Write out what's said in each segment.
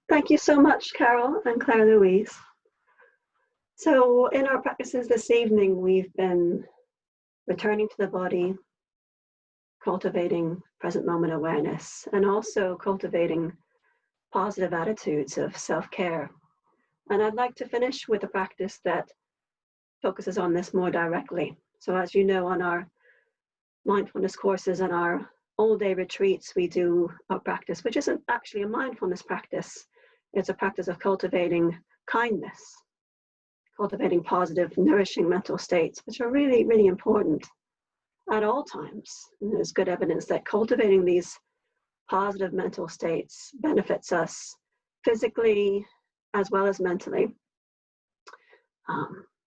Thank you so much, Carol and Claire Louise. So in our practices this evening, we've been returning to the body, cultivating present moment awareness, and also cultivating positive attitudes of self-care. And I'd like to finish with a practice that focuses on this more directly. So as you know, on our mindfulness courses and our all-day retreats, we do a practice, which isn't actually a mindfulness practice. It's a practice of cultivating kindness, cultivating positive, nourishing mental states, which are really, really important at all times. And there's good evidence that cultivating these positive mental states benefits us physically as well as mentally.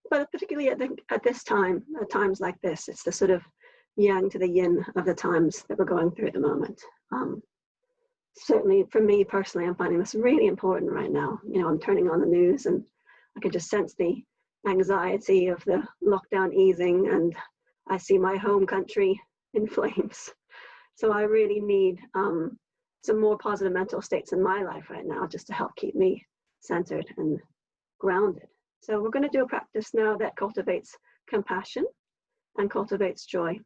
But particularly at this time, at times like this, it's the sort of yang to the yin of the times that we're going through at the moment. Certainly for me personally, I'm finding this really important right now. You know, I'm turning on the news and I can just sense the anxiety of the lockdown easing, and I see my home country in flames. So I really need some more positive mental states in my life right now, just to help keep me centered and grounded. So we're going to do a practice now that cultivates compassion and cultivates joy.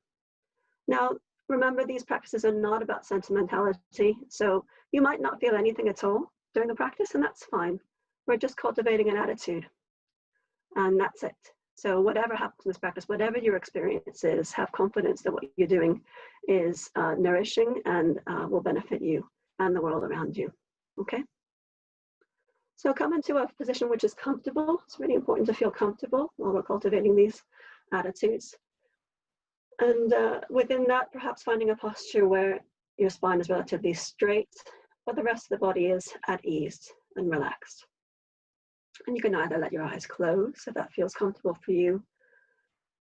Now, remember, these practices are not about sentimentality. So you might not feel anything at all during the practice, and that's fine. We're just cultivating an attitude, and that's it. So whatever happens in this practice, whatever your experience is, have confidence that what you're doing is nourishing and will benefit you and the world around you. Okay? So come into a position which is comfortable. It's really important to feel comfortable while we're cultivating these attitudes. And within that, perhaps finding a posture where your spine is relatively straight, but the rest of the body is at ease and relaxed. And you can either let your eyes close if that feels comfortable for you,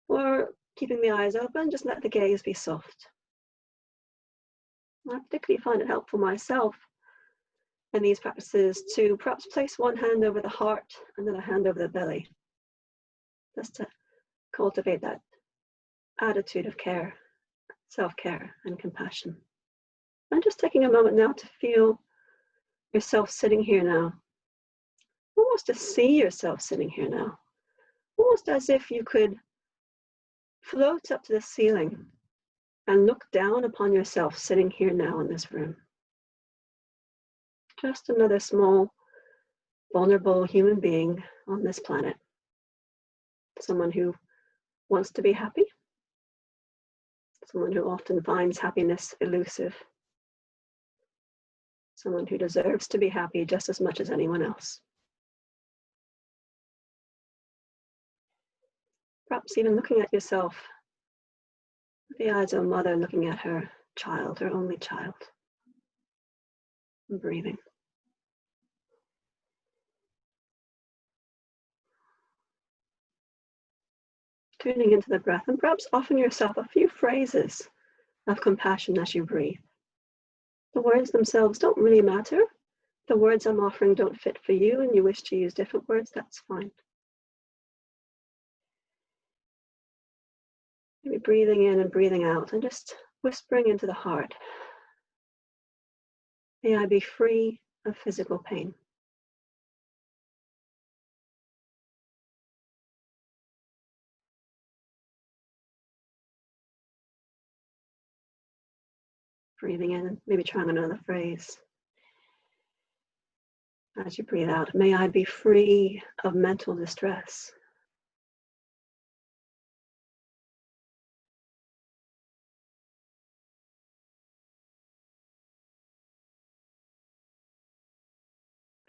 or keeping the eyes open, just let the gaze be soft. I particularly find it helpful myself in these practices to perhaps place one hand over the heart and then a hand over the belly, just to cultivate that attitude of care, self-care, and compassion. And just taking a moment now to feel yourself sitting here now, almost to see yourself sitting here now, almost as if you could float up to the ceiling and look down upon yourself sitting here now in this room. Just another small, vulnerable human being on this planet. Someone who wants to be happy. Someone who often finds happiness elusive. Someone who deserves to be happy just as much as anyone else. Perhaps even looking at yourself with the eyes of a mother looking at her child, her only child, and breathing. Tuning into the breath, and perhaps offering yourself a few phrases of compassion as you breathe. The words themselves don't really matter. The words I'm offering don't fit for you and you wish to use different words, that's fine. Maybe breathing in and breathing out and just whispering into the heart. May I be free of physical pain. Breathing in, maybe trying another phrase. As you breathe out, may I be free of mental distress.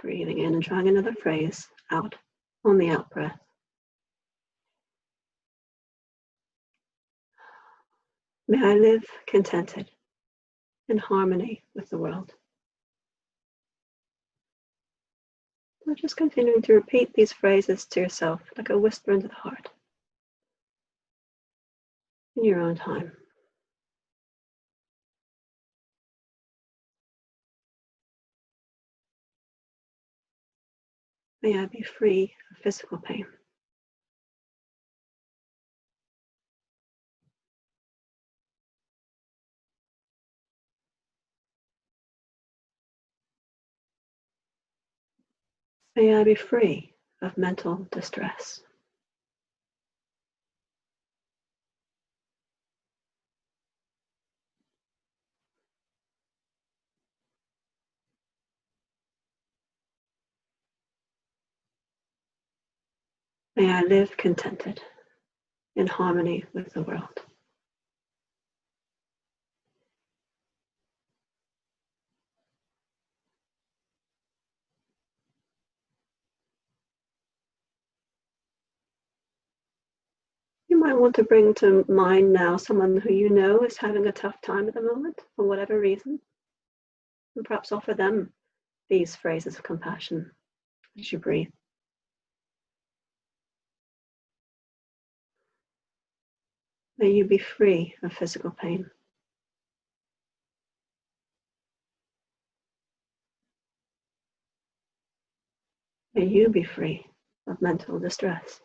Breathing in and trying another phrase out on the out breath. May I live contented, in harmony with the world. So just continuing to repeat these phrases to yourself like a whisper into the heart in your own time. May I be free of physical pain. May I be free of mental distress. May I live contented in harmony with the world. You might want to bring to mind now someone who you know is having a tough time at the moment for whatever reason, and perhaps offer them these phrases of compassion as you breathe. May you be free of physical pain. May you be free of mental distress.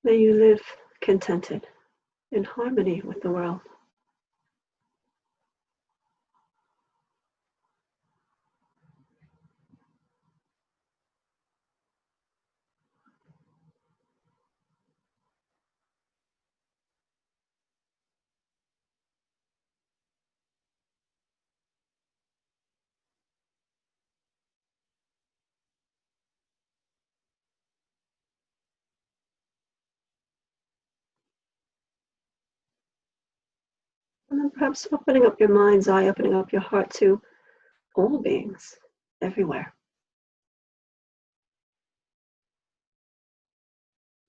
May you live contented in harmony with the world. And then perhaps opening up your mind's eye, opening up your heart to all beings everywhere.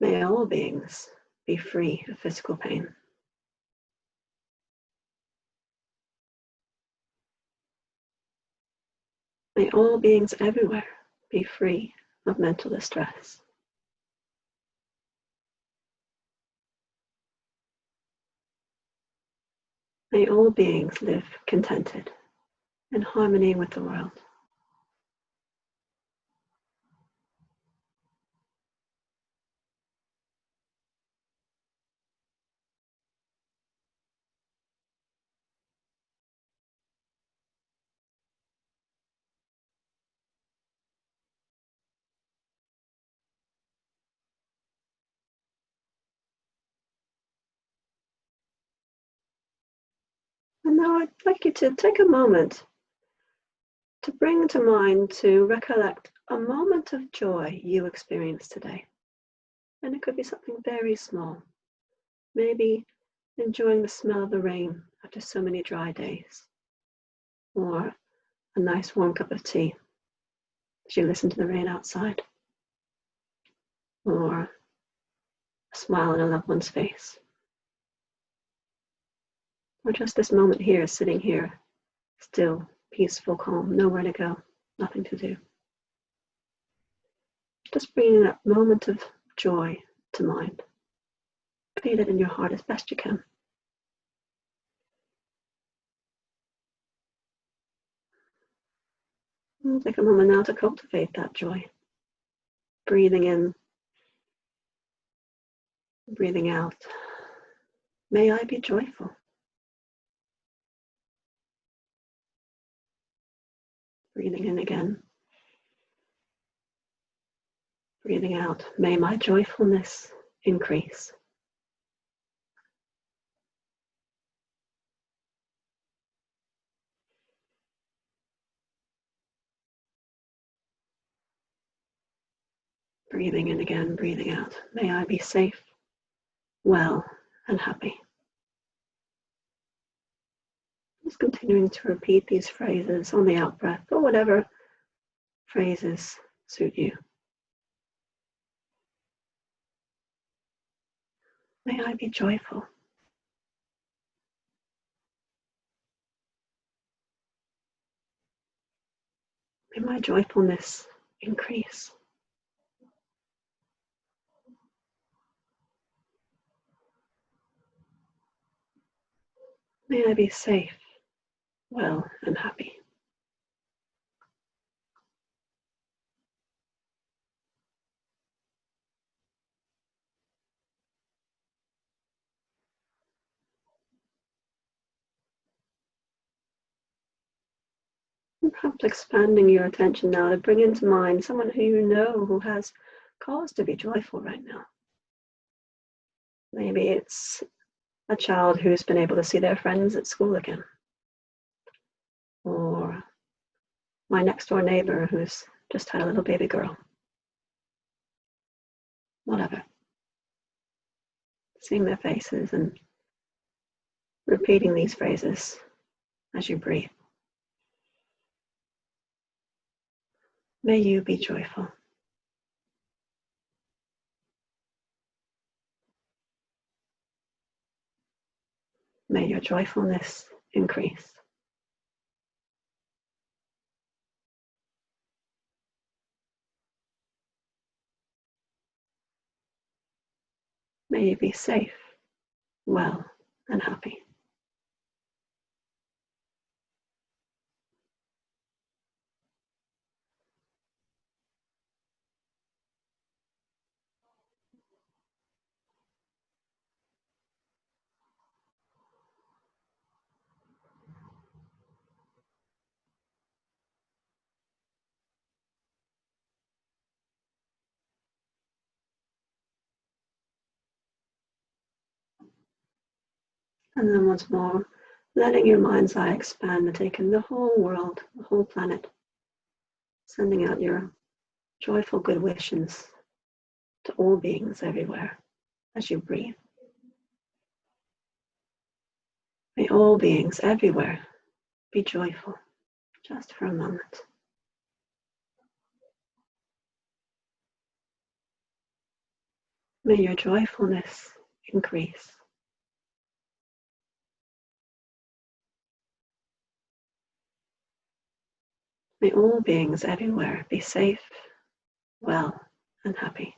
May all beings be free of physical pain. May all beings everywhere be free of mental distress. May all beings live contented in harmony with the world. And now I'd like you to take a moment to bring to mind, to recollect a moment of joy you experienced today. And it could be something very small. Maybe enjoying the smell of the rain after so many dry days, or a nice warm cup of tea as you listen to the rain outside, or a smile on a loved one's face, or just this moment here, sitting here, still, peaceful, calm, nowhere to go, nothing to do. Just bringing that moment of joy to mind. Feel it in your heart as best you can. And take a moment now to cultivate that joy. Breathing in, breathing out. May I be joyful. Breathing in again. Breathing out. May my joyfulness increase. Breathing in again, breathing out. May I be safe, well, and happy. Just continuing to repeat these phrases on the out breath, or whatever phrases suit you. May I be joyful. May my joyfulness increase. May I be safe, well, and happy. perhaps expanding your attention now to bring into mind someone who you know who has cause to be joyful right now. Maybe it's a child who's been able to see their friends at school again, or my next door neighbor who's just had a little baby girl. Whatever. Seeing their faces and repeating these phrases as you breathe. May you be joyful. May your joyfulness increase. May you be safe, well, and happy. And then once more, letting your mind's eye expand and take in the whole world, the whole planet, sending out your joyful good wishes to all beings everywhere as you breathe. May all beings everywhere be joyful, just for a moment. May your joyfulness increase. May all beings everywhere be safe, well, and happy.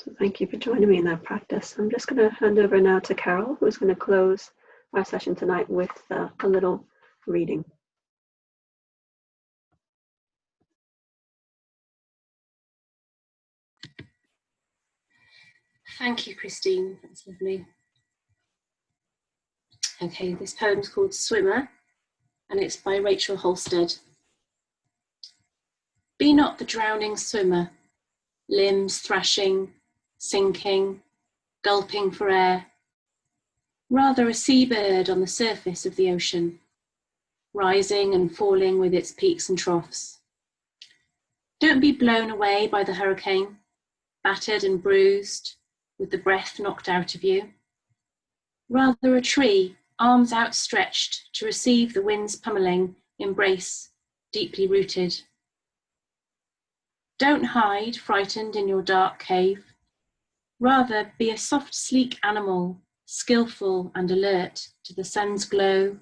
So thank you for joining me in that practice. I'm just going to hand over now to Carol, who's going to close our session tonight with a little reading. Thank you, Christine. That's lovely. Okay, this poem's called Swimmer, and it's by Rachel Halstead. Be not the drowning swimmer, limbs thrashing, sinking, gulping for air. Rather a seabird on the surface of the ocean, rising and falling with its peaks and troughs. Don't be blown away by the hurricane, battered and bruised, with the breath knocked out of you. Rather a tree, arms outstretched to receive the wind's pummeling embrace, deeply rooted. Don't hide, frightened in your dark cave. Rather be a soft, sleek animal, skillful and alert to the sun's glow,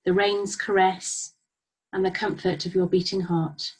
the rain's caress, and the comfort of your beating heart.